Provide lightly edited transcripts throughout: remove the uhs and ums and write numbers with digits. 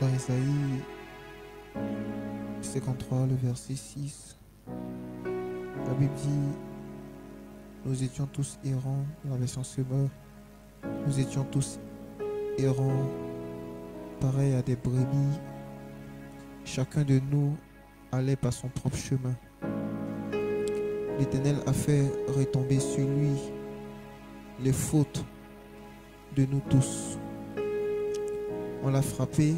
Dans Isaïe 53, le verset 6, la Bible dit: nous étions tous errants, dans la version Semeur, nous étions tous errants, pareils à des brebis, chacun de nous allait par son propre chemin. L'Éternel a fait retomber sur lui les fautes de nous tous. On l'a frappé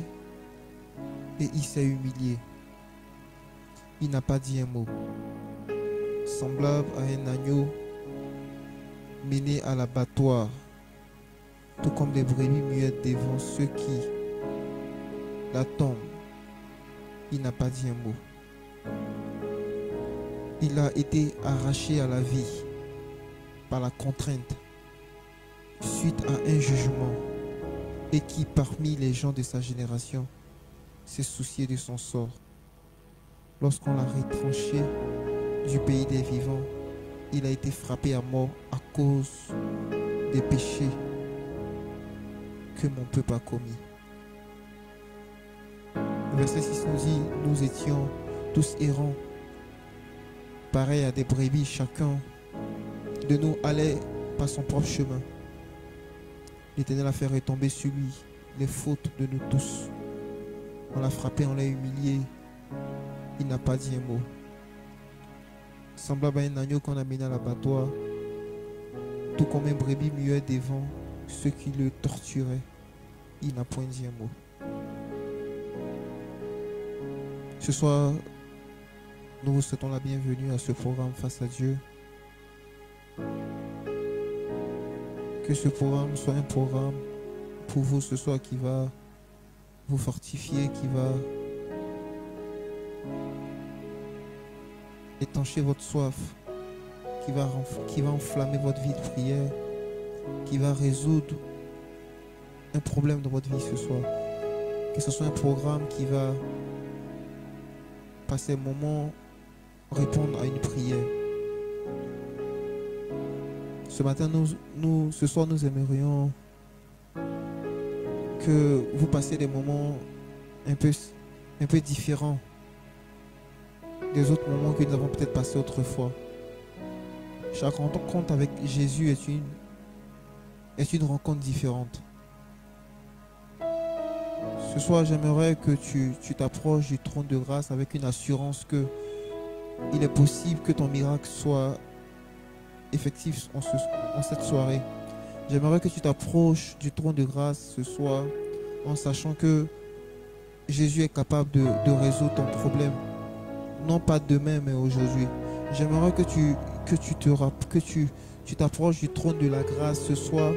et il s'est humilié. Il n'a pas dit un mot. Semblable à un agneau mené à l'abattoir, tout comme des brebis muettes devant ceux qui l'attendent. Il n'a pas dit un mot. Il a été arraché à la vie par la contrainte suite à un jugement, et qui parmi les gens de sa génération s'est soucié de son sort. Lorsqu'on l'a retranché du pays des vivants, il a été frappé à mort à cause des péchés que mon peuple a commis. Le verset 6 nous dit: nous étions tous errants, pareils à des brebis, chacun de nous allait par son propre chemin. L'Éternel a fait retomber sur lui les fautes de nous tous. On l'a frappé, on l'a humilié. Il n'a pas dit un mot. Semblable à un agneau qu'on a mené à l'abattoir, tout comme un brebis muet devant ceux qui le torturaient. Il n'a point dit un mot. Ce soir, nous vous souhaitons la bienvenue à ce programme Face à Dieu. Que ce programme soit un programme pour vous ce soir qui va vous fortifier, qui va étancher votre soif, qui va enflammer votre vie de prière, qui va résoudre un problème dans votre vie ce soir. Que ce soit un programme qui va passer un moment, répondre à une prière. Ce matin, ce soir, nous aimerions que vous passiez des moments un peu différents des autres moments que nous avons peut-être passés autrefois. Chaque rencontre avec Jésus est une rencontre différente. Ce soir, j'aimerais que tu t'approches du trône de grâce avec une assurance que il est possible que ton miracle soit effectif en cette soirée. J'aimerais que tu t'approches du trône de grâce ce soir en sachant que Jésus est capable de résoudre ton problème. Non pas demain, mais aujourd'hui. J'aimerais que tu t'approches du trône de la grâce ce soir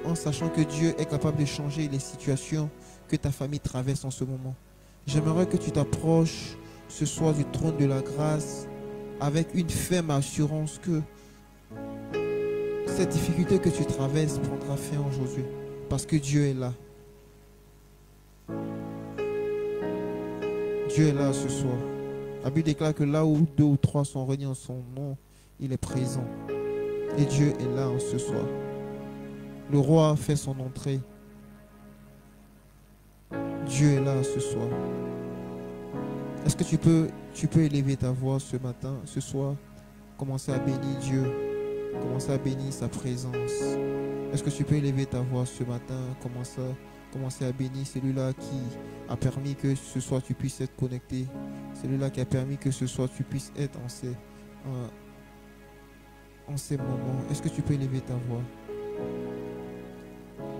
en sachant que Dieu est capable de changer les situations que ta famille traverse en ce moment. J'aimerais que tu t'approches ce soir du trône de la grâce avec une ferme assurance que cette difficulté que tu traverses prendra fin aujourd'hui parce que Dieu est là. Dieu est là ce soir. La Bible déclare que là où 2 ou 3 sont réunis en son nom, il est présent. Et Dieu est là en ce soir. Le roi fait son entrée. Dieu est là ce soir. Est-ce que tu peux élever ta voix ce matin, ce soir, commencer à bénir Dieu, commencer à bénir sa présence? Est-ce que tu peux élever ta voix ce matin, commencer à bénir celui-là qui a permis que ce soir tu puisses être connecté, celui-là qui a permis que ce soir tu puisses être en ces moments? Est-ce que tu peux élever ta voix?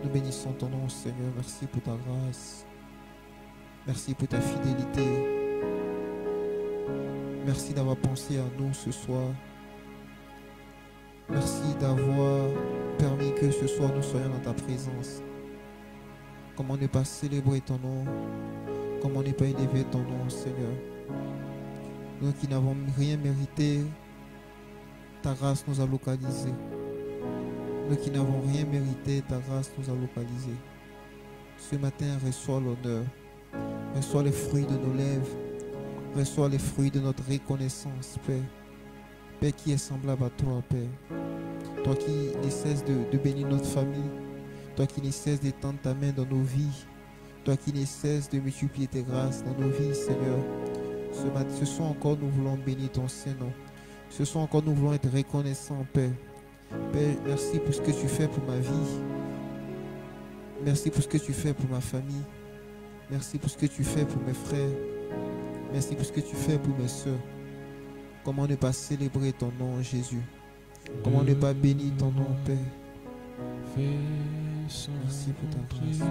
Nous bénissons ton nom, Seigneur. Merci pour ta grâce. Merci pour ta fidélité. Merci d'avoir pensé à nous ce soir. Merci d'avoir permis que ce soir nous soyons dans ta présence. Comment ne pas célébrer ton nom? Comment ne pas élever ton nom, Seigneur? Nous qui n'avons rien mérité, ta grâce nous a localisés. Nous qui n'avons rien mérité, ta grâce nous a localisés. Ce matin, reçois l'honneur. Reçois les fruits de nos lèvres. Reçois les fruits de notre reconnaissance, Père. Père qui est semblable à toi, Père. Toi qui ne cesses de bénir notre famille. Toi qui ne cesses d'étendre ta main dans nos vies. Toi qui ne cesses de multiplier tes grâces dans nos vies, Seigneur. Ce soir encore, nous voulons bénir ton Saint-Nom. Ce soir encore, nous voulons être reconnaissants, Père. Père, merci pour ce que tu fais pour ma vie. Merci pour ce que tu fais pour ma famille. Merci pour ce que tu fais pour mes frères. Merci pour ce que tu fais pour mes soeurs. Comment ne pas célébrer ton nom, Jésus? Comment ne pas bénir ton nom, Père? Merci pour ta grâce.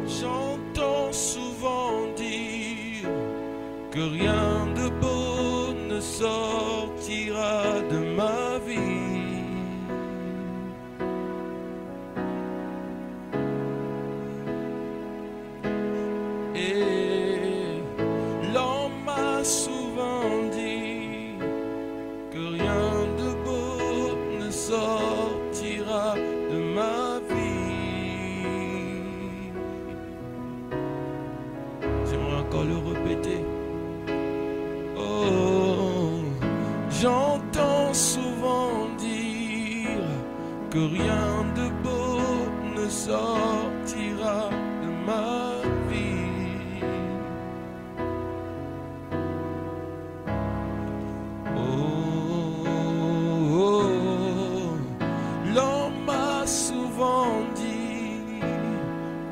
J'entends souvent dire que rien de beau ne sortira de ma vie. Et l'homme m'a souvent dit que rien de beau ne sortira de ma vie. J'aimerais encore le répéter. Oh, j'entends souvent dire que rien de beau ne sortira de ma vie. Oh, l'homme m'a souvent dit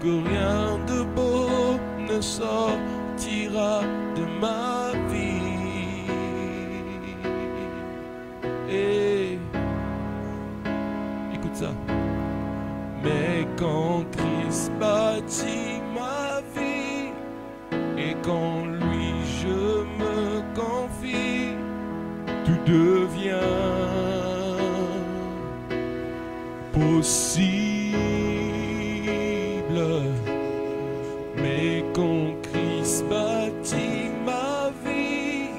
que rien de beau ne sortira de ma vie. Et écoute ça. Mais quand Christ bâtit ma vie et qu'en lui je me confie, tout devient possible. Mais quand Christ bâtit ma vie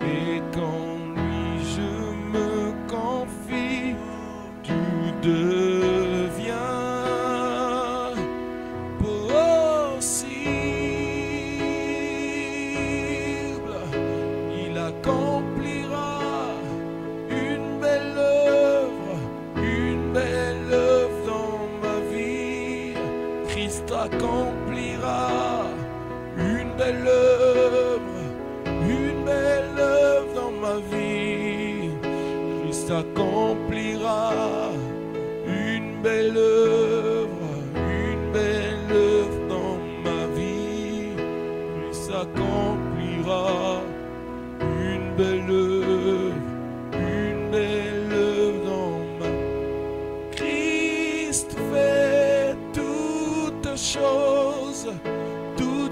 et qu'en lui je me confie, tout devient possible. Il accomplira une belle œuvre dans ma vie. Christ accomplira une belle œuvre dans ma vie. Christ accomplira une belle œuvre dans ma vie. Christ accomplira une belle œuvre dans ma vie. Christ fait toutes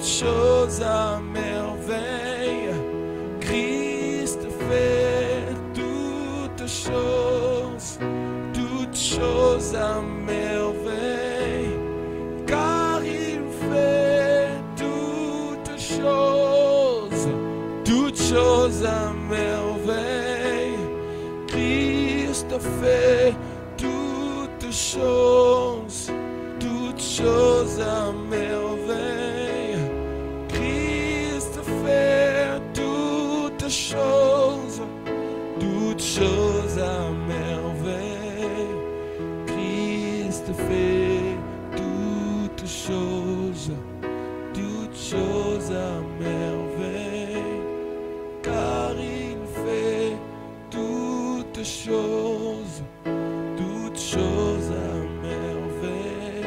choses à merveille. Christ fait toutes choses à merveille. Car il fait toutes choses à merveille. Christ fait toutes choses à merveille. choses à merveille, car il fait toutes choses à merveille.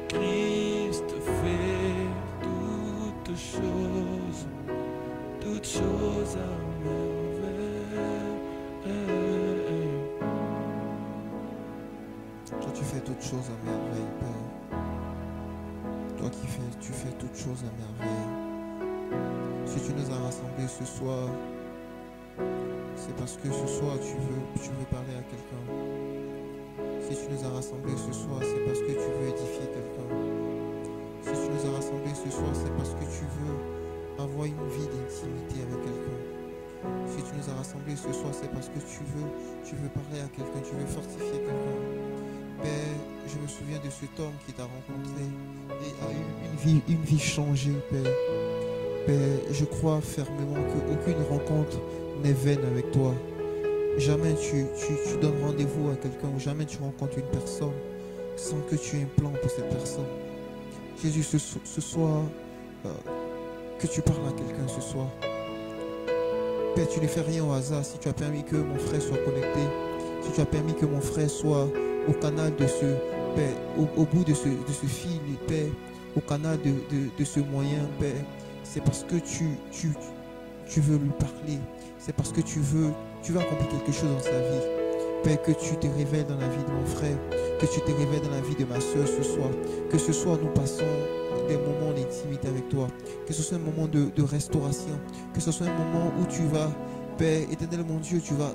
Christ fait toutes choses à merveille. Toi, tu fais toutes choses à merveille, Père. Toi tu fais toutes choses à merveille. Si tu nous as rassemblés ce soir, c'est parce que ce soir tu veux parler à quelqu'un. Si tu nous as rassemblés ce soir, c'est parce que tu veux édifier quelqu'un. Si tu nous as rassemblés ce soir, c'est parce que tu veux avoir une vie d'intimité avec quelqu'un. Si tu nous as rassemblés ce soir, c'est parce que tu veux parler à quelqu'un, tu veux fortifier quelqu'un. Père, je me souviens de cet homme qui t'a rencontré et a eu une vie changée, Père. Père, je crois fermement qu'aucune rencontre n'est vaine avec toi. Jamais tu donnes rendez-vous à quelqu'un ou jamais tu rencontres une personne sans que tu aies un plan pour cette personne. Jésus, ce soir, que tu parles à quelqu'un ce soir. Père, tu ne fais rien au hasard. Si tu as permis que mon frère soit connecté, si tu as permis que mon frère soit au canal de ce, Père, au bout de ce fil, Père, au canal de ce moyen, Père, c'est parce que tu veux lui parler. C'est parce que tu veux accomplir quelque chose dans sa vie. Père, que tu te révèles dans la vie de mon frère, que tu te révèles dans la vie de ma soeur ce soir. Que ce soir, nous passons des moments d'intimité avec toi. Que ce soit un moment de restauration. Que ce soit un moment où tu vas, Père éternel mon Dieu, tu vas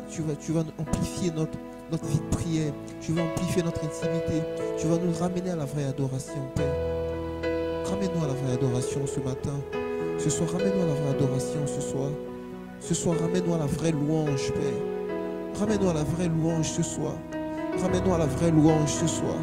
amplifier notre vie de prière. Tu vas amplifier notre intimité. Tu vas nous ramener à la vraie adoration, Père. Ramène-nous à la vraie adoration ce matin. Ce soir, ramène-nous à la vraie adoration ce soir. Ce soir, ramène-nous à la vraie louange, Père. Ramène-nous à la vraie louange ce soir. Ramène-nous à la vraie louange ce soir.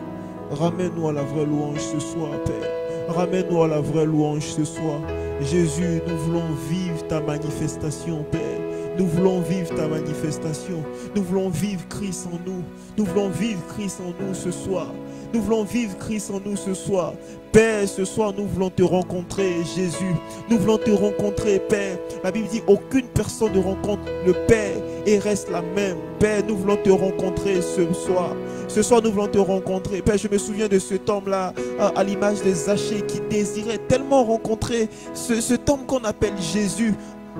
Ramène-nous à la vraie louange ce soir, Père. Ramène-nous à la vraie louange ce soir. Jésus, nous voulons vivre ta manifestation, Père. Nous voulons vivre ta manifestation. Nous voulons vivre Christ en nous. Nous voulons vivre Christ en nous ce soir. Nous voulons vivre Christ en nous ce soir. Père, ce soir, nous voulons te rencontrer, Jésus. Nous voulons te rencontrer, Père. La Bible dit, aucune personne ne rencontre le Père et reste la même. Père, nous voulons te rencontrer ce soir. Ce soir, nous voulons te rencontrer. Père, je me souviens de cet homme-là, à l'image de Zachée, qui désirait tellement rencontrer cet homme qu'on appelle Jésus.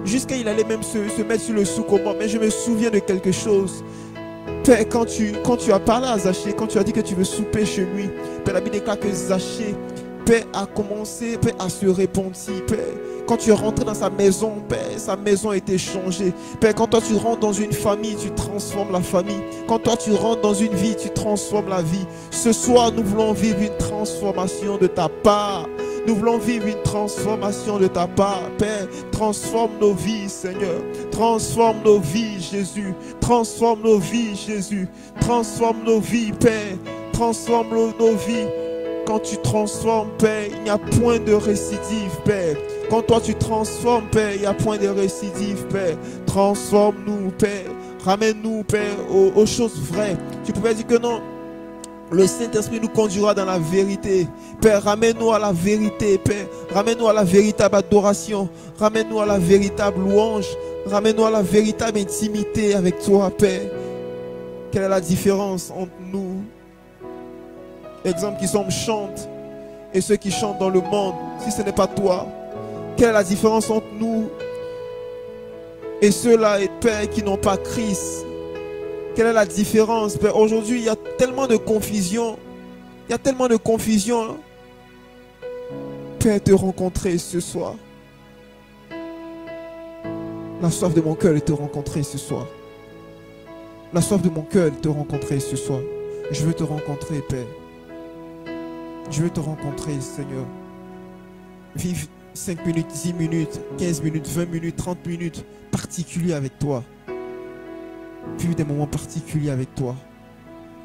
Jusqu'à il allait même se mettre sur le sous-commande. Mais je me souviens de quelque chose. Père, quand tu as parlé à Zachée, quand tu as dit que tu veux souper chez lui, Père, la Bible déclare que Zachée, Père, a commencé, Père, à se repentir, Père. Quand tu es rentré dans sa maison, Père, sa maison a été changée. Père, quand toi tu rentres dans une famille, tu transformes la famille. Quand toi tu rentres dans une vie, tu transformes la vie. Ce soir, nous voulons vivre une transformation de ta part. Nous voulons vivre une transformation de ta part, Père. Transforme nos vies, Seigneur. Transforme nos vies, Jésus. Transforme nos vies, Jésus. Transforme nos vies, Père. Transforme nos vies. Quand tu transformes, Père, il n'y a point de récidive, Père. Quand toi tu transformes, Père, il n'y a point de récidive, Père. Transforme-nous, Père. Ramène-nous, Père, aux choses vraies. Tu pouvais dire que non. Le Saint-Esprit nous conduira dans la vérité. Père, ramène-nous à la vérité, Père. Ramène-nous à la véritable adoration. Ramène-nous à la véritable louange. Ramène-nous à la véritable intimité avec toi, Père. Quelle est la différence entre nous, exemple, qui sommes chantent, et ceux qui chantent dans le monde, si ce n'est pas toi? Quelle est la différence entre nous et ceux-là, Père, qui n'ont pas Christ? Quelle est la différence, Père? Aujourd'hui, il y a tellement de confusion. Il y a tellement de confusion. Père, te rencontrer ce soir. La soif de mon cœur est te rencontrer ce soir. La soif de mon cœur est te rencontrer ce soir. Je veux te rencontrer, Père. Je veux te rencontrer, Seigneur. Vive 5 minutes, 10 minutes, 15 minutes, 20 minutes, 30 minutes particuliers avec toi. Vivre des moments particuliers avec toi.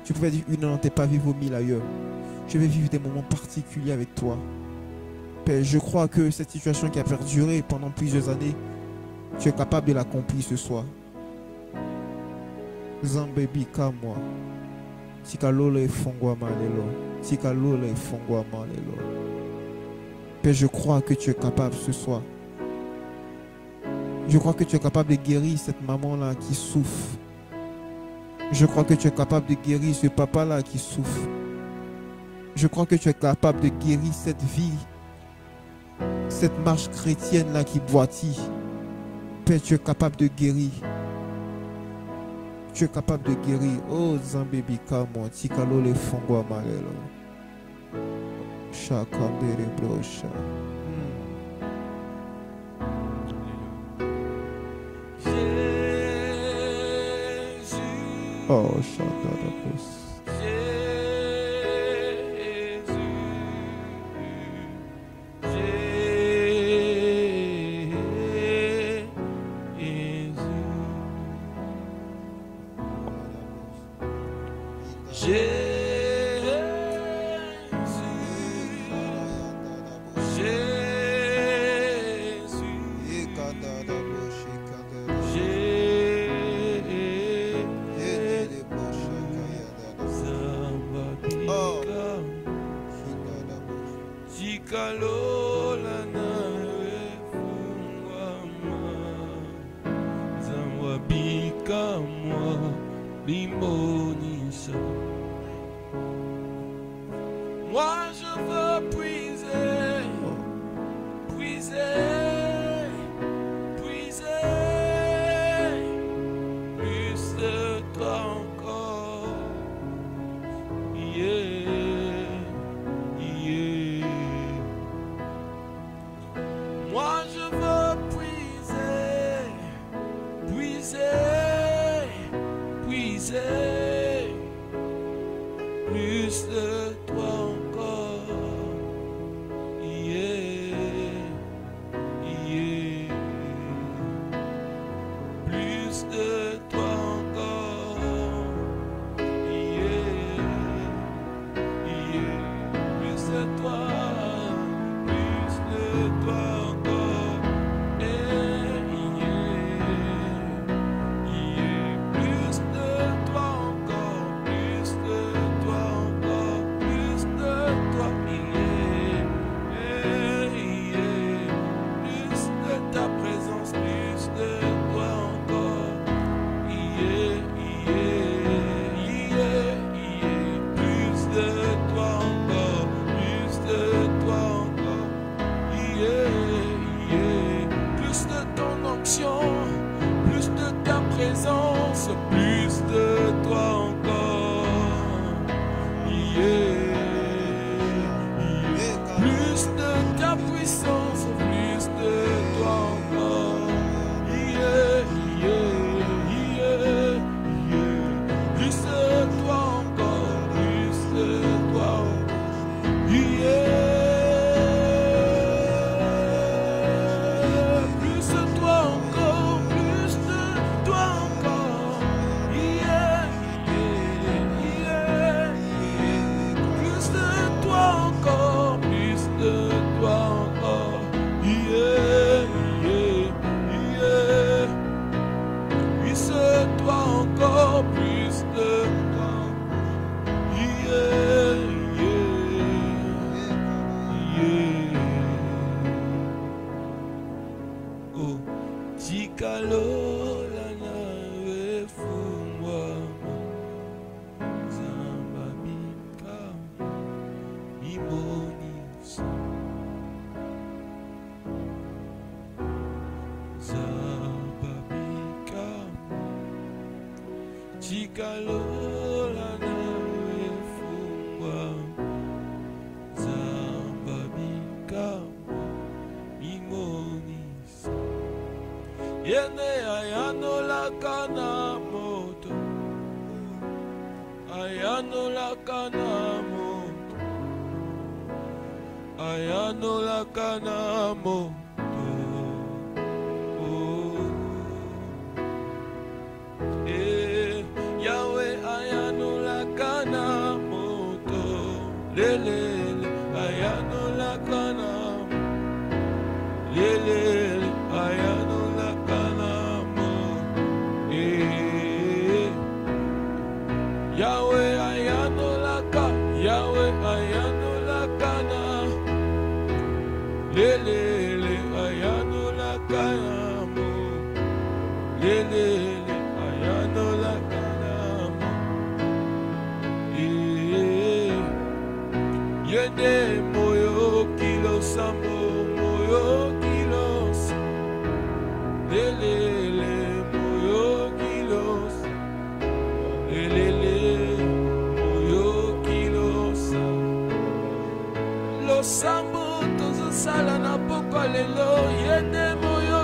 Tu pouvais dire une heure, t'es pas vivre au 1000 ailleurs. Je vais vivre des moments particuliers avec toi. Père, je crois que cette situation qui a perduré pendant plusieurs années, tu es capable de l'accomplir ce soir. Zambébi, moi. Tikalola et fongwa malelo. Tikalola et fongwa malelo. Père, je crois que tu es capable ce soir. Je crois que tu es capable de guérir cette maman-là qui souffre. Je crois que tu es capable de guérir ce papa-là qui souffre. Je crois que tu es capable de guérir cette vie, cette marche chrétienne-là qui boitille. Père, tu es capable de guérir. Tu es capable de guérir. Oh, Zambébika, moi, Tikalo le fongwa malelo. Chakandere brocha. Oh, Chandarabos. Moi je veux puiser, puiser, puiser plus de toi encore. Yeah, yeah. Moi je veux puiser, puiser, puiser plus de toi encore. Yeah, yeah. Plus de toi encore. Yeah, yeah. Plus de toi, plus de toi encore. Yeah, yeah. Plus de toi encore, plus de toi encore, plus de toi, plus de ta présence, plus de toi encore, plus de toi encore, plus de toi encore, plus de ton onction, plus de ta présence, plus de toi encore. Plus de ta puissance, plus de toi encore. Plus de toi encore, plus de toi encore. Plus de toi encore, plus de toi encore. Plus de toi encore, plus de toi encore. Plus de toi encore, plus de toi. Oh, Tikalo la nave fungwa Zamba Bika Imonisa Zamba Bika Tikalo la nave fungwa Zamba Bika Imonisa Yene ayano la kana moto, ayano la kana moto, ayano la kana moto. Oh. Yahweh ayano la kana moto, lele ayano la kana, lele ayano la kana. Yahweh, lelele ayano la kayamo, lelele ayano la kayamo. Yende moyo kilo sambo, moyo kilos, lelele moyo kilos, lelele moyo kilos. Lo sambo tozo sala na poko lelo, yende moyo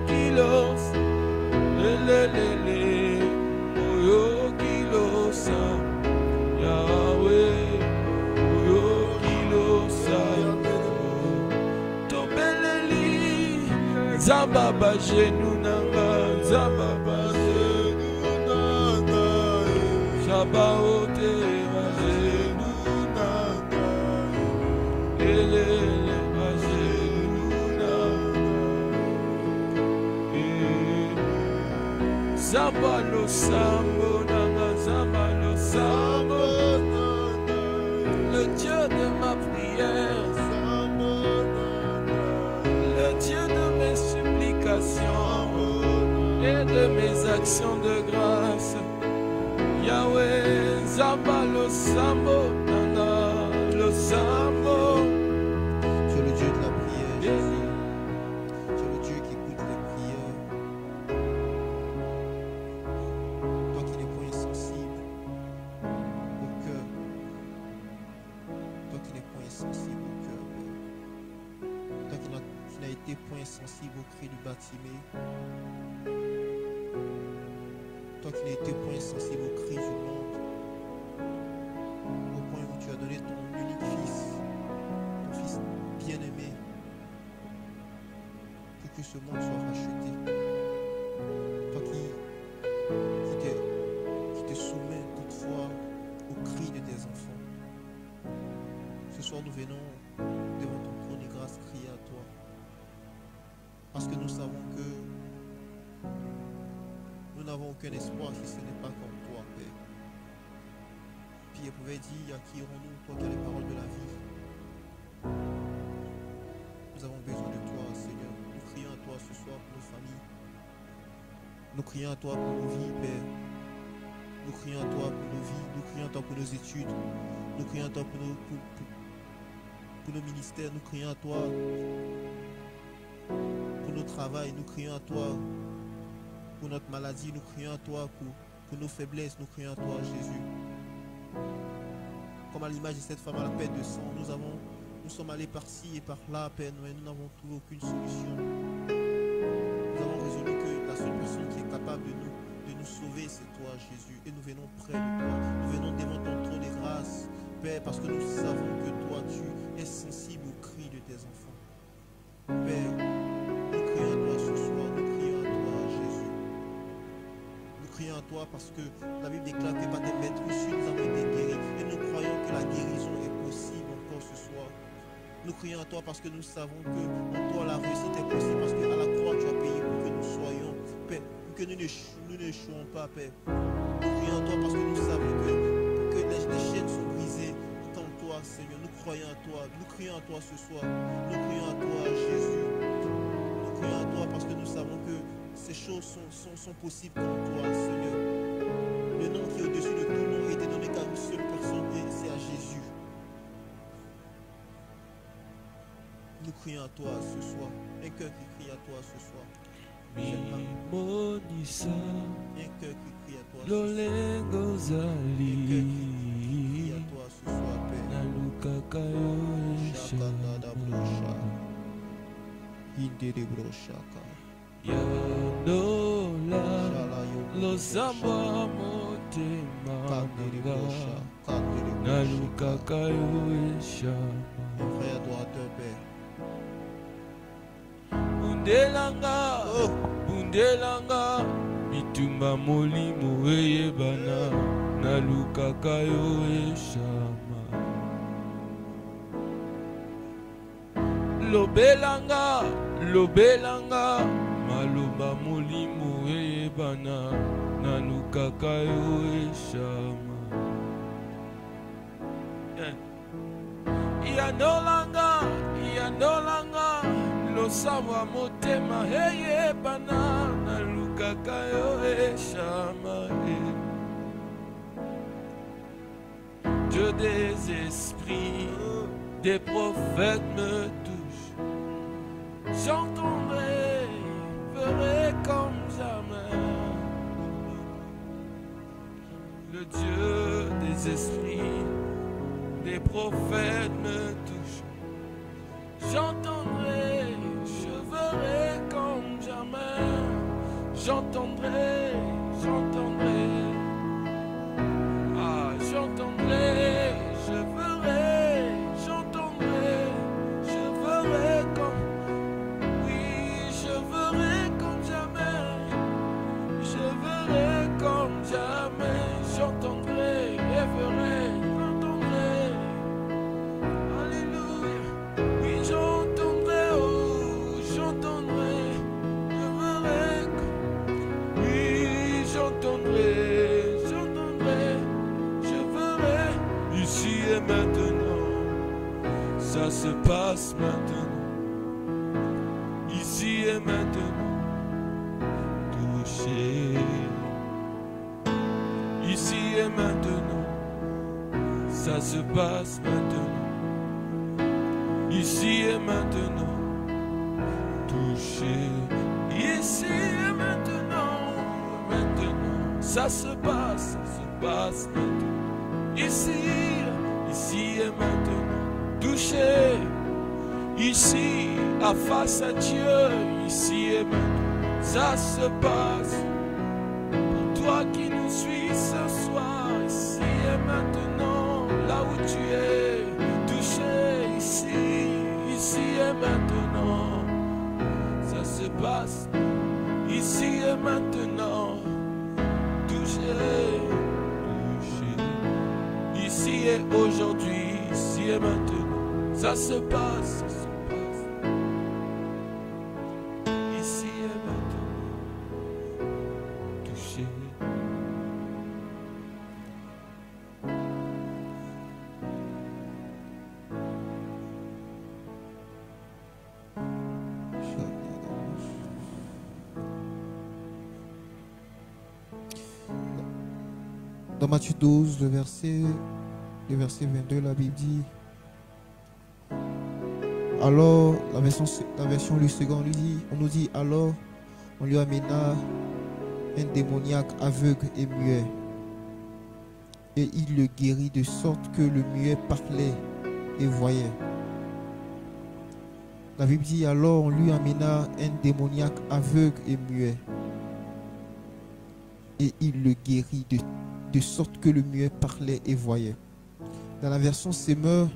kilos, lelele moyo kilos. Yahweh moyo kilos. Tobeleli Zamba ba genou nanga, Zamba ba genou nanga, Zamba ote ba genou nanga, elele ba genou nanga, Zamba lo sambo nanga, Zamba lo sambo, le Dieu de ma prière, le Dieu de mes supplications et de mes actions de grâce. Yahweh, Zamba lo sambo, nana lo sambo. Tu es le Dieu de la prière, Jésus. Tu es le Dieu qui écoute les prières. Toi qui n'es point insensible au cœur. Toi qui n'es point insensible au cœur, Père. Toi qui n'as été point sensible au cri du bâtiment. Toi qui n'as été point sensible au cri du monde. Au point où tu as donné ton unique fils, ton fils bien-aimé, pour que ce monde soit racheté. Toi qui te soumets toutefois au cri de tes enfants. Ce soir, nous venons devant ton trône de grâce crier à toi. Parce que nous savons que nous n'avons aucun espoir si ce n'est pas comme toi, Père. Pierre pouvait dire, à qui irons-nous, toi qui as les paroles de la vie. Nous avons besoin de toi, Seigneur. Nous crions à toi ce soir pour nos familles. Nous crions à toi pour nos vies, Père. Nous crions à toi pour nos vies. Nous crions à toi pour nos études. Nous crions à toi pour nos ministères. Nous crions à toi pour nos travails. Nous crions à toi pour notre maladie. Nous crions à toi pour nos faiblesses. Nous crions à toi, Jésus. Comme à l'image de cette femme à la perte de sang, nous sommes allés par-ci et par-là, Père, mais nous n'avons trouvé aucune solution. Nous avons résolu que la seule personne qui est capable de nous sauver, c'est toi, Jésus. Et nous venons près de toi. Nous venons devant ton trône de grâce, Père, parce que nous savons que toi, tu es sensible aux cris de tes enfants. Père, nous crions à toi ce soir, nous crions à toi, Jésus. Nous crions à toi parce que la Bible déclare que par tes maîtres reçus, nous avons été guéris. Et nous croyons que la guérison est possible encore ce soir. Nous crions à toi parce que nous savons que en toi la réussite est possible. Parce qu'à la croix, tu as payé pour que nous soyons, Père, pour que nous n'échouons pas, Père. Nous crions à toi parce que nous savons que les chaînes sont brisées en toi, Seigneur. Nous croyons à toi. Nous crions à toi ce soir. Nous crions à toi, Jésus. Nous crions à toi parce que nous savons que ces choses sont possibles en toi, Seigneur. Le nom qui est au-dessus de tout nom a été donné qu'à une seule personne et c'est à Jésus. Nous crions à toi ce soir. Un cœur qui crie à toi ce soir. Mimonisa Un cœur qui crie à toi ce soir. Lolengo Un Zali cœur qui crie à toi ce soir, Père. Naluka Shakanda da brosha. Hinde de broshaka. Yandola Shalayo. Losamba motema Kande de brosha. Kande de brosha. Naluka Shama Un vrai adorateur, Père. Bundelanga Oh. Bundelanga Mitumba molimo eyebana Naluka Shama Lobelanga Lobelanga Maloba molimo eyebana Naluka Shama Yanolanga Nandolanga losamwa motema heye banana lukaka yo eshama. Dieu des esprits, des prophètes me touchent. J'entendrai, verrai comme jamais. Le Dieu des esprits, des prophètes me touchent. J'entendrai, je verrai comme jamais. J'entendrai, j'entendrai. Ah, j'entendrai, je verrai, j'entendrai, je verrai comme. Oui, je verrai comme jamais. Je verrai comme jamais. J'entendrai et verrai, j'entendrai. Alléluia. Oui, j'entendrai, oh, j'entendrai. Je verrai comme. Oui, j'entendrai, j'entendrai. Je verrai ici et maintenant. Ça se passe maintenant. Ici et maintenant. Touché. Ici et maintenant, ça se passe maintenant. Ici et maintenant, touché. Ici et maintenant, maintenant, ça se passe maintenant. Ici et maintenant, touché. Ici, à face à Dieu, ici et maintenant, ça se passe. Toi qui nous suis ce soir, ici et maintenant, là où tu es, touché ici et maintenant, ça se passe, ici et maintenant, touché, ici et aujourd'hui, ici et maintenant, ça se passe, ici et maintenant, touché. Dans Matthieu 12, le verset 22, la Bible dit, alors, la version Louis II, on nous dit, alors, on lui amena un démoniaque aveugle et muet, et il le guérit de sorte que le muet parlait et voyait. La Bible dit, alors, on lui amena un démoniaque aveugle et muet, et il le guérit de sorte que le muet parlait et voyait. Dans la version Semeur,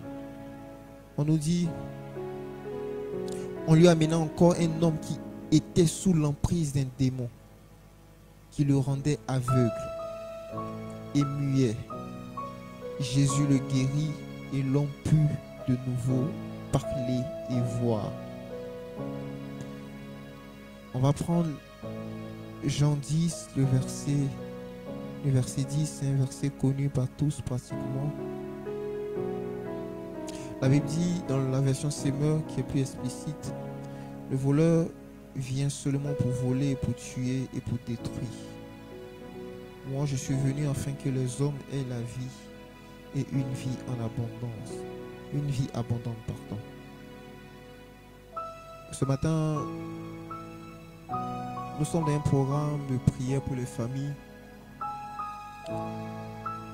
on nous dit, on lui amena encore un homme qui était sous l'emprise d'un démon, qui le rendait aveugle et muet. Jésus le guérit et l'homme put de nouveau parler et voir. On va prendre Jean 10, le verset 10, c'est un verset connu par tous pratiquement. La Bible dit dans la version Semeur qui est plus explicite, le voleur vient seulement pour voler, pour tuer et pour détruire. Moi je suis venu afin que les hommes aient la vie et une vie en abondance. Une vie abondante, pardon. Ce matin, nous sommes dans un programme de prière pour les familles.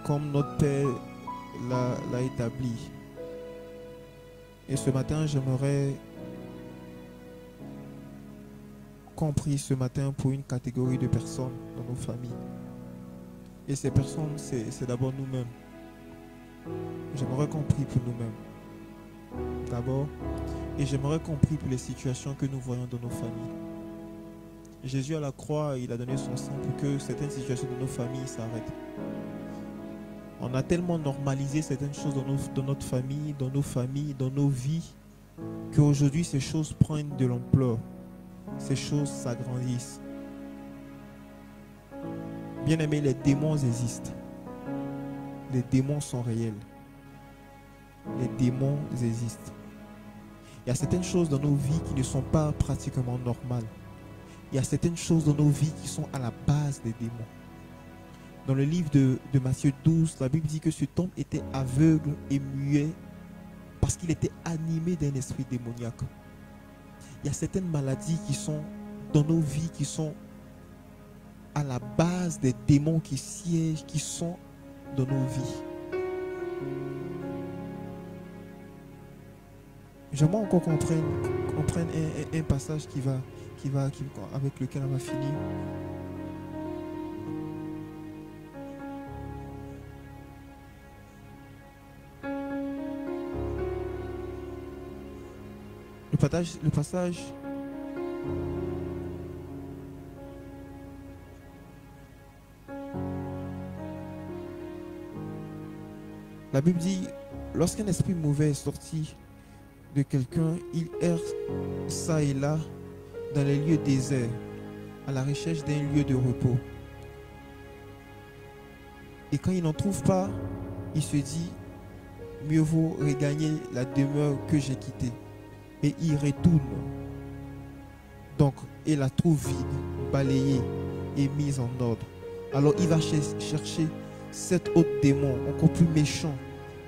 Comme notre Père l'a établi. Et ce matin, j'aimerais qu'on prie ce matin pour une catégorie de personnes dans nos familles. Et ces personnes, c'est d'abord nous-mêmes. J'aimerais qu'on prie pour nous-mêmes. D'abord. Et j'aimerais qu'on prie pour les situations que nous voyons dans nos familles. Jésus à la croix, il a donné son sang pour que certaines situations de nos familles s'arrêtent. On a tellement normalisé certaines choses dans notre famille, dans nos familles, dans nos vies, qu'aujourd'hui ces choses prennent de l'ampleur. Ces choses s'agrandissent. Bien aimé, les démons existent. Les démons sont réels. Les démons existent. Il y a certaines choses dans nos vies qui ne sont pas pratiquement normales. Il y a certaines choses dans nos vies qui sont à la base des démons. Dans le livre de Matthieu 12, la Bible dit que cet homme était aveugle et muet parce qu'il était animé d'un esprit démoniaque. Il y a certaines maladies qui sont dans nos vies, qui sont à la base des démons qui siègent, qui sont dans nos vies. J'aimerais encore qu'on prenne un passage avec lequel on va finir. Le passage la Bible dit, lorsqu'un esprit mauvais est sorti de quelqu'un, il erre ça et là dans les lieux déserts, à la recherche d'un lieu de repos. Et quand il n'en trouve pas, il se dit, mieux vaut regagner la demeure que j'ai quittée. Et il retourne. Donc, il la trouve vide, balayée et mise en ordre. Alors, il va chercher 7 autres démons, encore plus méchants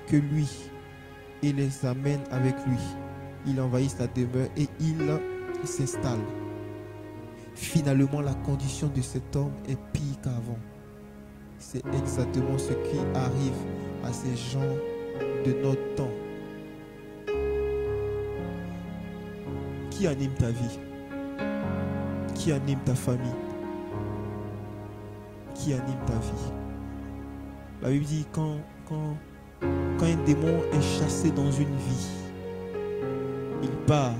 que lui, et les amène avec lui. Il envahit la demeure et il s'installe. Finalement, la condition de cet homme est pire qu'avant. C'est exactement ce qui arrive à ces gens de notre temps. Qui anime ta vie? Qui anime ta famille? Qui anime ta vie? La Bible dit quand un démon est chassé dans une vie, il part.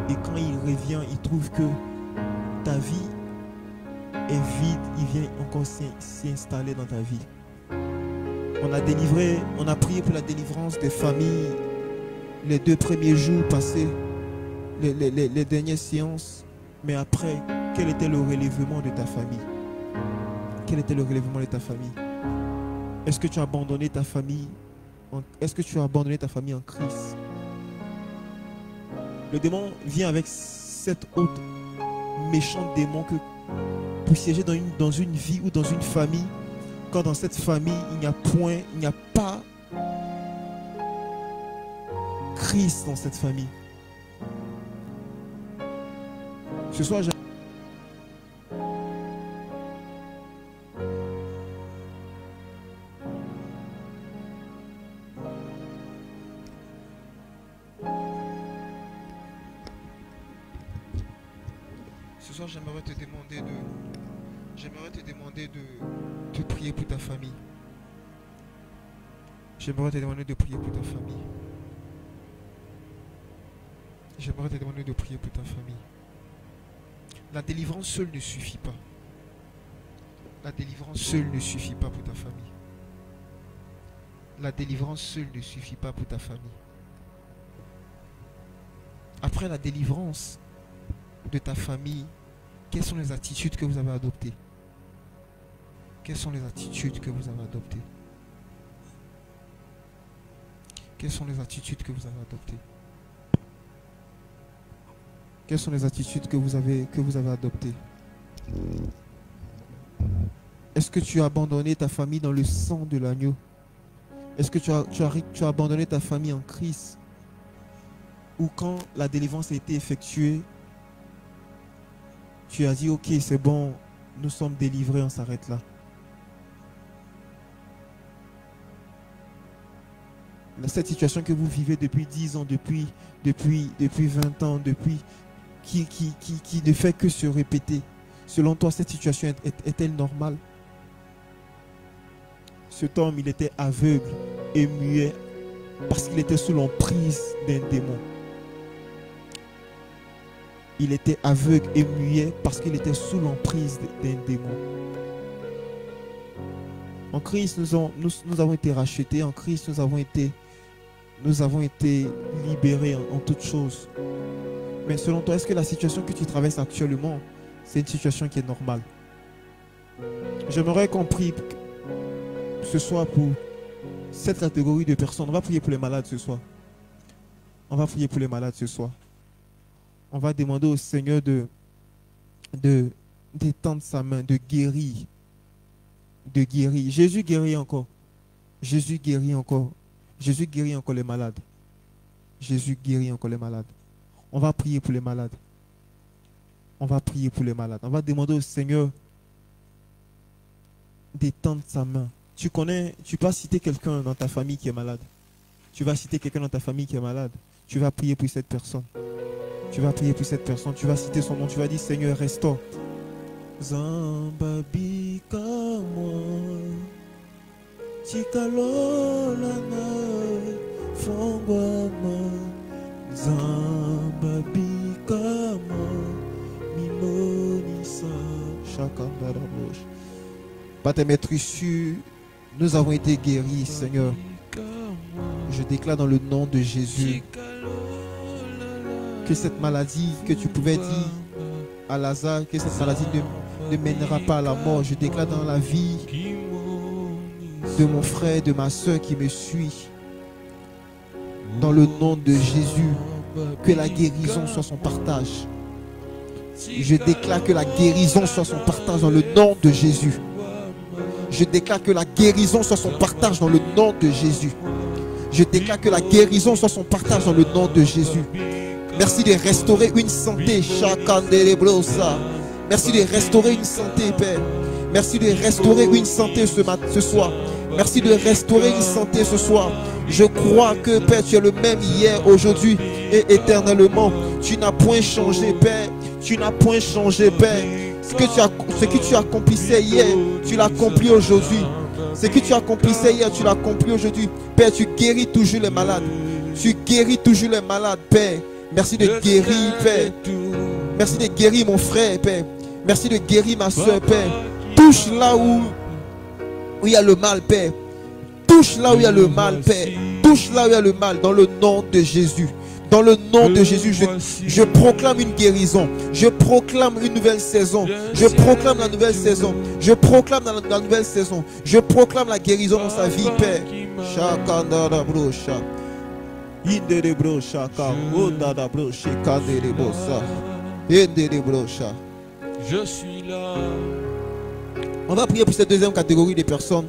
Et quand il revient, il trouve que ta vie est vide, il vient encore s'y installer dans ta vie. On a prié pour la délivrance des familles les 2 premiers jours passés, les dernières séances. Mais après, quel était le relèvement de ta famille? Quel était le relèvement de ta famille? Est-ce que tu as abandonné ta famille? Est-ce que tu as abandonné ta famille en Christ? Le démon vient avec 7 autres méchants démons pour siéger dans une vie ou dans une famille. Quand dans cette famille, il n'y a pas Christ dans cette famille. Ce soir, j'aimerais te demander de prier pour ta famille. J'aimerais te demander de prier pour ta famille. J'aimerais te demander de prier pour ta famille. La délivrance seule ne suffit pas. La délivrance seule ne suffit pas pour ta famille. La délivrance seule ne suffit pas pour ta famille. Après la délivrance de ta famille, quelles sont les attitudes que vous avez adoptées? Quelles sont les attitudes que vous avez adoptées? Quelles sont les attitudes que vous avez adoptées? Quelles sont les attitudes que vous avez adoptées? Est-ce que tu as abandonné ta famille dans le sang de l'agneau? Est-ce que tu as abandonné ta famille en Christ? Ou quand la délivrance a été effectuée, tu as dit, ok, c'est bon, nous sommes délivrés, on s'arrête là. Cette situation que vous vivez depuis 10 ans, depuis 20 ans, qui ne fait que se répéter. Selon toi, cette situation est-elle normale? Cet homme, il était aveugle et muet parce qu'il était sous l'emprise d'un démon. Il était aveugle et muet parce qu'il était sous l'emprise d'un démon. En Christ, nous avons été rachetés. En Christ, nous avons été libérés en toutes choses. Mais selon toi, est-ce que la situation que tu traverses actuellement, c'est une situation qui est normale? J'aimerais qu'on prie ce soir pour cette catégorie de personnes. On va prier pour les malades ce soir. On va prier pour les malades ce soir. On va demander au Seigneur d'étendre sa main, de guérir. De guérir. Jésus guérit encore. Jésus guérit encore. Jésus guérit encore les malades. Jésus guérit encore les malades. On va prier pour les malades. On va prier pour les malades. On va demander au Seigneur d'étendre sa main. Tu vas citer quelqu'un dans ta famille qui est malade. Tu vas citer quelqu'un dans ta famille qui est malade. Tu vas prier pour cette personne. Tu vas prier pour cette personne. Tu vas citer son nom. Tu vas dire, Seigneur, restaure. Zambabi kamo Chikalolana Fongwama Zambabi kamo Mimonisa Chakandarabosh. Par tes maîtrises, nous avons été guéris, Seigneur. Je déclare dans le nom de Jésus que cette maladie que tu pouvais dire à Lazare, que cette maladie ne mènera pas à la mort. Je déclare dans la vie de mon frère, de ma soeur qui me suit, dans le nom de Jésus, que la guérison soit son partage. Je déclare que la guérison soit son partage dans le nom de Jésus. Je déclare que la guérison soit son partage dans le nom de Jésus. Je déclare que la guérison soit son partage dans le nom de Jésus. Merci de restaurer une santé. Merci de restaurer une santé, Père. Merci de restaurer une santé ce soir. Merci de restaurer une santé ce soir. Je crois que, Père, tu es le même hier, aujourd'hui et éternellement. Tu n'as point changé, Père. Tu n'as point changé, Père. Ce que tu accomplissais hier, tu l'accomplis aujourd'hui. Ce que tu accomplissais hier, tu l'accomplis aujourd'hui. Père, tu guéris toujours les malades. Tu guéris toujours les malades, Père. Merci de guérir, Père. Merci de guérir mon frère, Père. Merci de guérir ma soeur, Père. Touche là où il y a le mal, Père. Touche là où il y a le mal, Père. Touche là où il y a le mal, dans le nom de Jésus. Dans le nom de Jésus, je proclame une guérison. Je proclame une nouvelle saison. Je proclame la nouvelle saison. Je proclame la nouvelle saison. Je proclame la guérison dans sa vie, Père. Je suis là. On va prier pour cette deuxième catégorie de personnes.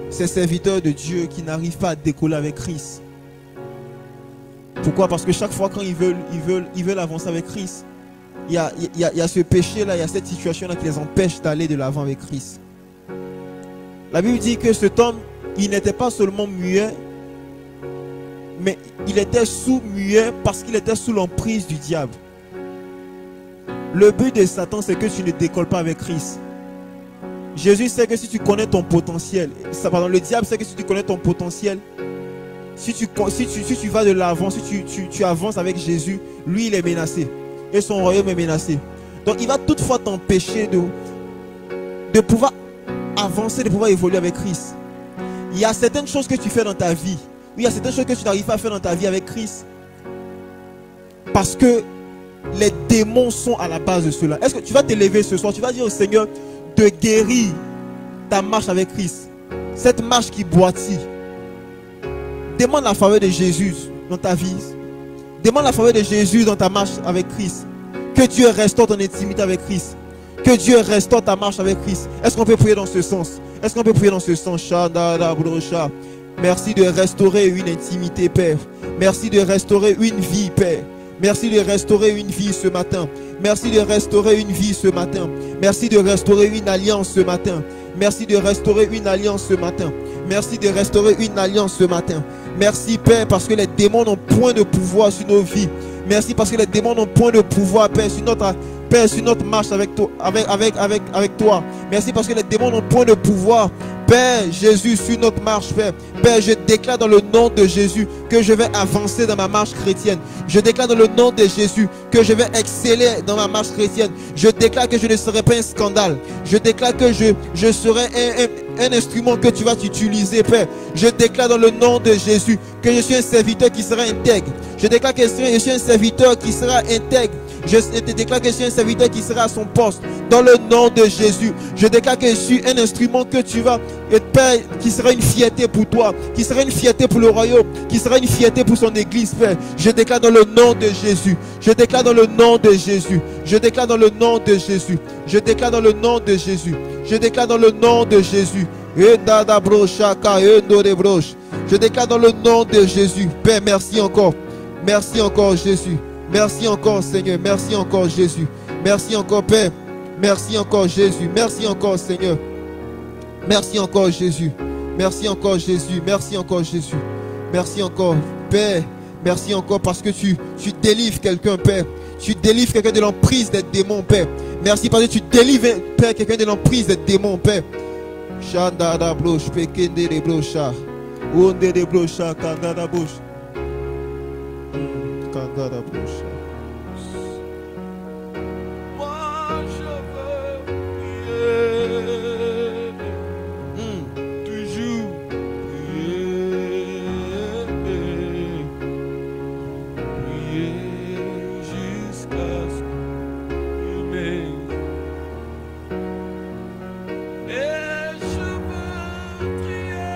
Ces serviteurs de Dieu qui n'arrivent pas à décoller avec Christ. Pourquoi? Parce que chaque fois quand ils veulent avancer avec Christ, il y a ce péché-là, il y a cette situation-là qui les empêche d'aller de l'avant avec Christ. La Bible dit que cet homme, il n'était pas seulement muet, mais il était sous-muet parce qu'il était sous l'emprise du diable. Le but de Satan, c'est que tu ne décolles pas avec Christ. Jésus sait que si tu connais ton potentiel, le diable sait que si tu connais ton potentiel, si tu vas de l'avant, si tu avances avec Jésus, lui il est menacé. Et son royaume est menacé. Donc il va toutefois t'empêcher de pouvoir avancer, de pouvoir évoluer avec Christ. Il y a certaines choses que tu fais dans ta vie. Il y a certaines choses que tu n'arrives pas à faire dans ta vie avec Christ. Parce que les démons sont à la base de cela. Est-ce que tu vas te lever ce soir? Tu vas dire au Seigneur de guérir ta marche avec Christ. Cette marche qui boitille. Demande la faveur de Jésus dans ta vie. Demande la faveur de Jésus dans ta marche avec Christ. Que Dieu restaure ton intimité avec Christ. Que Dieu restaure ta marche avec Christ. Est-ce qu'on peut prier dans ce sens? Est-ce qu'on peut prier dans ce sens? Merci de restaurer une intimité, Père. Merci de restaurer une vie, Père. Merci de restaurer une vie ce matin. Merci de restaurer une vie ce matin. Merci de restaurer une alliance ce matin. Merci de restaurer une alliance ce matin. Merci de restaurer une alliance ce matin. Merci, Père, parce que les démons n'ont point de pouvoir sur nos vies. Merci parce que les démons n'ont point de pouvoir, Père, sur notre marche avec toi, avec toi. Merci parce que les démons n'ont point de pouvoir, Père Jésus, sur notre marche, Père. Père, je déclare dans le nom de Jésus que je vais avancer dans ma marche chrétienne. Je déclare dans le nom de Jésus que je vais exceller dans ma marche chrétienne. Je déclare que je ne serai pas un scandale. Je déclare que je serai un instrument que tu vas utiliser, Père. Je déclare dans le nom de Jésus que je suis un serviteur qui sera intègre. Je déclare que je suis un serviteur qui sera intègre. Je te déclare que je suis un serviteur qui sera à son poste. Dans le nom de Jésus. Je déclare que je suis un instrument que tu vas, Père, qui sera une fierté pour toi, qui sera une fierté pour le royaume, qui sera une fierté pour son église, Père. Je déclare dans le nom de Jésus. Je déclare dans le nom de Jésus. Je déclare dans le nom de Jésus. Je déclare dans le nom de Jésus. Je déclare dans le nom de Jésus. Je déclare dans le nom de Jésus. Père, merci encore. Merci encore, Jésus. Merci encore, Seigneur. Merci encore, Jésus. Merci encore, Père. Merci encore, Jésus. Merci encore, Seigneur. Merci encore, Jésus. Merci encore, Jésus. Merci encore, Jésus. Merci encore, Père. Merci encore parce que tu délivres quelqu'un, Père. Tu délivres quelqu'un de l'emprise des démons, Père. Merci parce que tu délivres, Père, quelqu'un de l'emprise des démons, Père. Chandada bloche, pekende de blocha. Onde de blocha, kandada bloche. Kandada blocha. Moi je veux prier, toujours prier jusqu'à ce que tu m'aimes. Et je veux prier,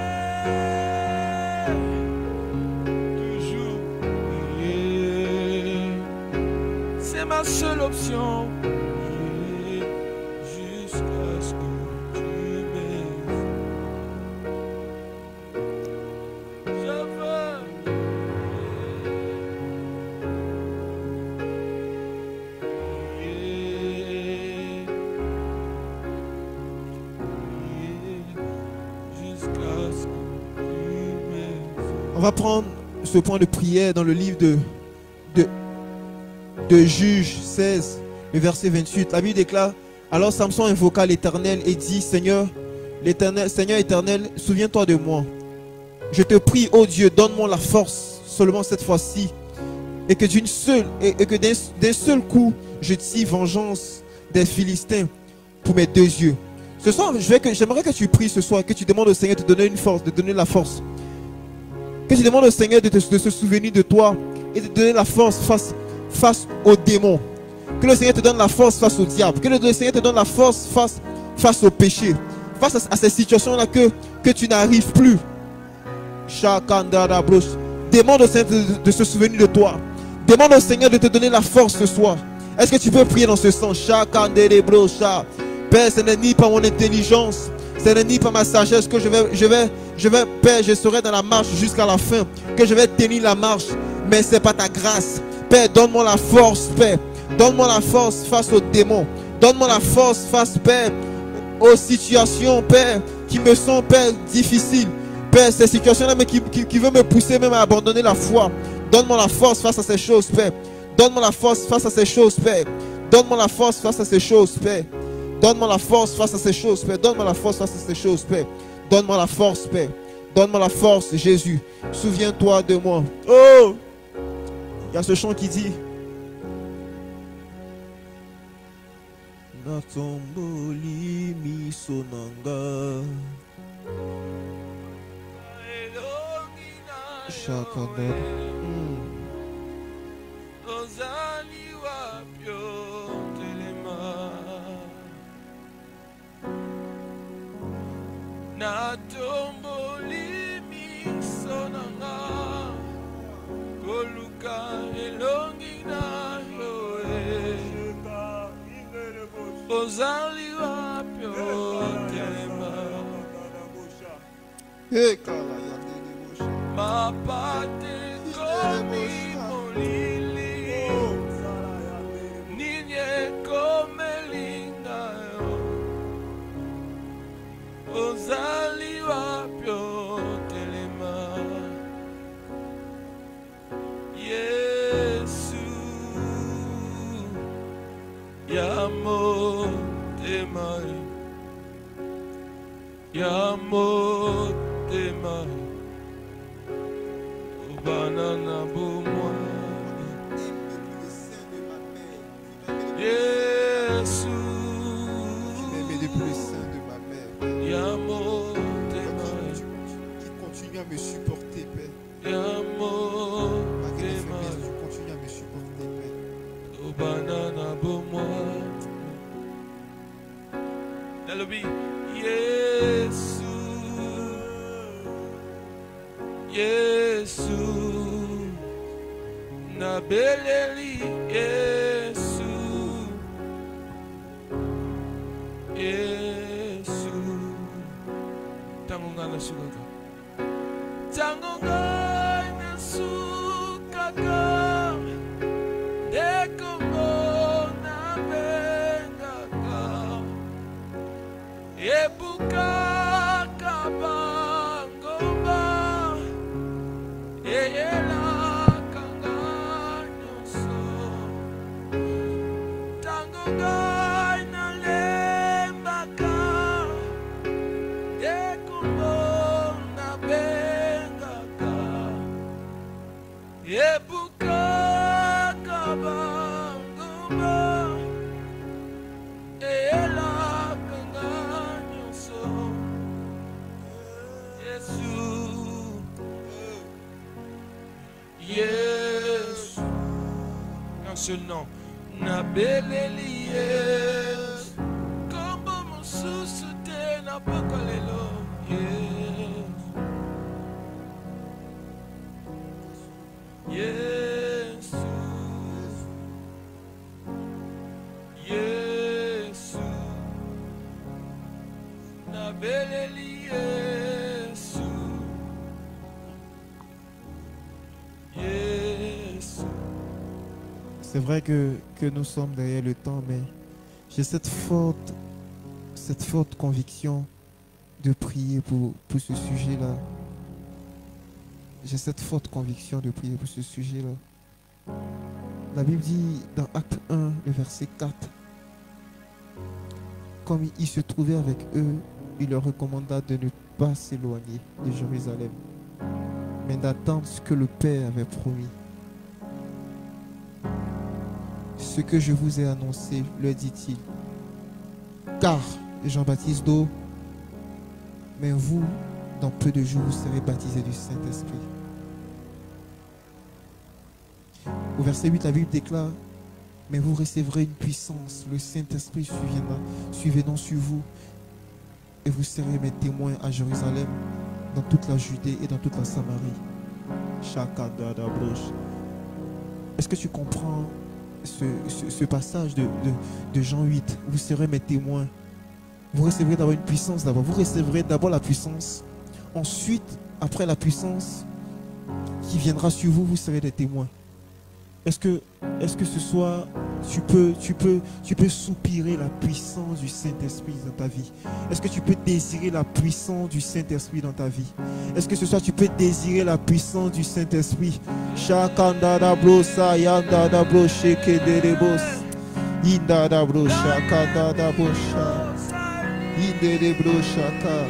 toujours prier. C'est ma seule option. Prier jusqu'à ce que tu m'aimes. Je veux prier, jusqu'à ce que tu m'aimes. On va prendre ce point de prière dans le livre de Juges 16, le verset 28. La Bible déclare: alors Samson invoqua l'Éternel et dit: Seigneur éternel, souviens-toi de moi. Je te prie, ô Dieu, donne-moi la force seulement cette fois-ci, et que d'un seul coup je tire vengeance des Philistins pour mes deux yeux. Ce soir, j'aimerais que tu pries ce soir, que tu demandes au Seigneur de te donner une force, de donner la force. Que tu demandes au Seigneur de se souvenir de toi et de te donner la force face aux démons. Que le Seigneur te donne la force face au diable. Que le Seigneur te donne la force face au péché. Face à ces situations-là que tu n'arrives plus. Demande au Seigneur de se souvenir de toi. Demande au Seigneur de te donner la force ce soir. Est-ce que tu peux prier dans ce sens? Père, ce n'est ni par mon intelligence, ce n'est ni par ma sagesse que je vais, Père, je serai dans la marche jusqu'à la fin, que je vais tenir la marche, mais c'est pas ta grâce. Père, donne-moi la force, Père. Donne-moi la force face aux démons. Donne-moi la force face, Père, aux situations, Père, qui me sont, Père, difficiles. Père, ces situations-là qui veulent me pousser même à abandonner la foi. Donne-moi la force face à ces choses, Père. Donne-moi la force face à ces choses, Père. Donne-moi la force face à ces choses, Père. Donne-moi la force face à ces choses, Père. Donne-moi la force face à ces choses, Père. Donne-moi la force, Père. Donne-moi la force, Jésus. Souviens-toi de moi. Oh! Il y a ce chant qui dit: Natomboli misonanga. Chakanda. Natomboli misonanga, koluka elongi na yoe, ozali wapi otelema, mapate komi molili, ninye komelinga yo, ozali wapi otelema, Yesu ya motema, ya motema, banana bomoi, Yesu ya motema, qui continue à me supporter, Père. ya motema, Tu continues à me supporter, Père. banana Yesu nabeleli Yesu Yesu tango ngana sukaka tango ngana sukaka dekombo nabengaka ebuka kabangomba eyela kanganyoso tango ngana lembaka dekombo nabengaka ebuka kabangomba eyela kanganyoso Yesu Yesu un seul nom nabeleli Yesu kombo mosusu te na poko lelo Yesu Yesu nabeleli Yesu Yesu. C'est vrai que nous sommes derrière le temps, mais j'ai cette forte conviction de prier pour ce sujet-là. J'ai cette forte conviction de prier pour ce sujet-là. La Bible dit dans Acte 1, le verset 4, comme il se trouvait avec eux, il leur recommanda de ne pas s'éloigner de Jérusalem, mais d'attendre ce que le Père avait promis. Ce que je vous ai annoncé, leur dit-il, car Jean-Baptiste d'eau, mais vous, dans peu de jours, vous serez baptisés du Saint-Esprit. Au verset 8, la Bible déclare, mais vous recevrez une puissance, le Saint-Esprit suivant sur vous, et vous serez mes témoins à Jérusalem, dans toute la Judée et dans toute la Samarie. Est-ce que tu comprends ce passage de Jean 8? Vous serez mes témoins. Vous recevrez d'abord une puissance d'abord. Vous recevrez d'abord la puissance. Ensuite, après la puissance qui viendra sur vous, vous serez des témoins. Est-ce que ce soir, tu peux soupirer la puissance du Saint-Esprit dans ta vie? Est-ce que tu peux désirer la puissance du Saint-Esprit dans ta vie? Est-ce que ce soir, tu peux désirer la puissance du Saint-Esprit? Shakanda da brosa yanda da broche de bos. Inda da brocha kada da bosha. Inde de brocha ka.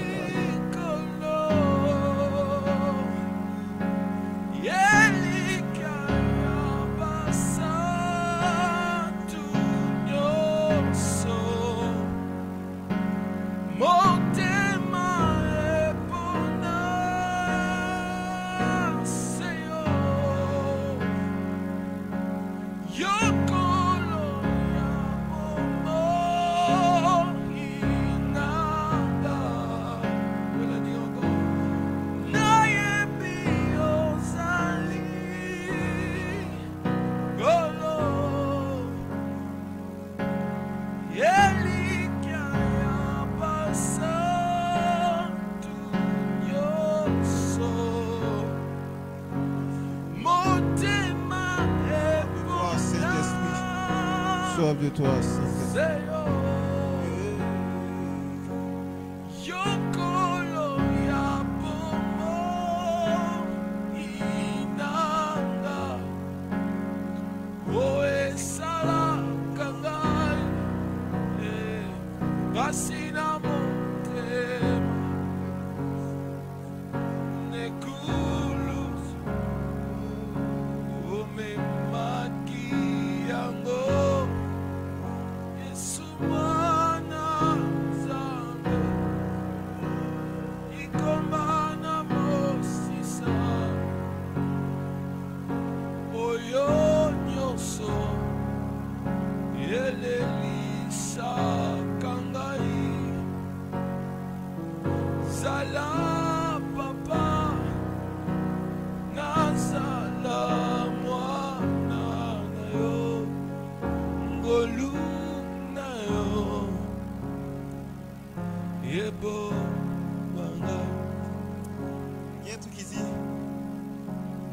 De toi, Seigneur.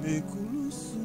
Mekulusu